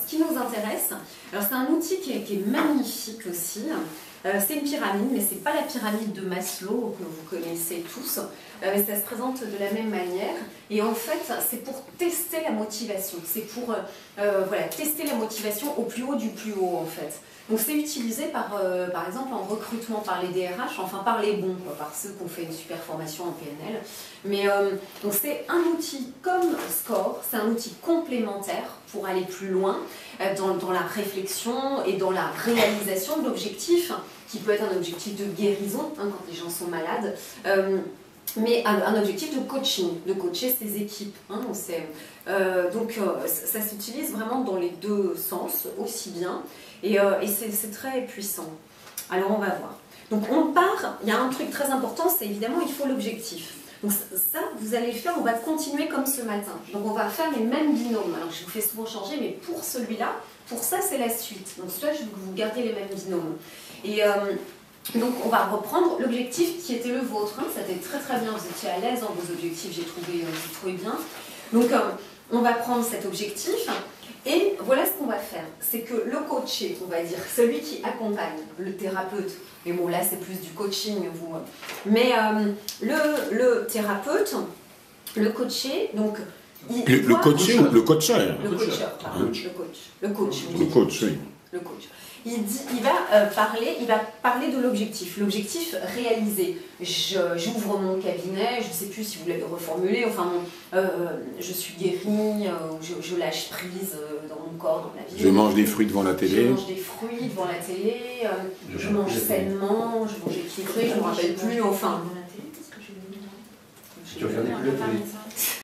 Ce qui nous intéresse, alors c'est un outil qui est magnifique aussi. C'est une pyramide, mais ce n'est pas la pyramide de Maslow que vous connaissez tous. Mais ça se présente de la même manière. Et en fait, c'est pour tester la motivation. C'est pour voilà, tester la motivation au plus haut du plus haut, en fait. Donc c'est utilisé par exemple en recrutement par les DRH, enfin par les bons, quoi, par ceux qui ont fait une super formation en PNL. Mais donc c'est un outil comme Score, c'est un outil complémentaire pour aller plus loin dans la réflexion et dans la réalisation de l'objectif, qui peut être un objectif de guérison hein, quand les gens sont malades. Mais un objectif de coaching, de coacher ses équipes. Hein, donc ça s'utilise vraiment dans les deux sens, aussi bien, et c'est très puissant. Alors on va voir. Donc on part, il y a un truc très important, c'est évidemment il faut l'objectif. Donc ça, vous allez le faire, on va continuer comme ce matin. Donc on va faire les mêmes binômes. Alors je vous fais souvent changer, mais pour celui-là, pour ça c'est la suite. Donc celui-là, je veux que vous gardiez les mêmes binômes. Et donc on va reprendre l'objectif qui était le vôtre, hein. Ça était très très bien, vous étiez à l'aise dans vos objectifs, j'ai trouvé bien. Donc on va prendre cet objectif et voilà ce qu'on va faire. C'est que le coaché, on va dire, celui qui accompagne, le thérapeute, mais bon là c'est plus du coaching, vous. Mais le thérapeute, le coaché, donc... Le coaché ou le coacheur? Le coacheur, pardon, le coach, oui. Le coach. Il va parler de l'objectif. L'objectif réalisé. J'ouvre mon cabinet, je ne sais plus si vous l'avez reformulé, enfin, je suis guérie, je lâche prise dans mon corps, dans la vie. Je mange des fruits devant la télé. Je mange des fruits devant la télé, je mange sainement, je mange équilibré, je ne me rappelle plus, enfin. Tu vas faire des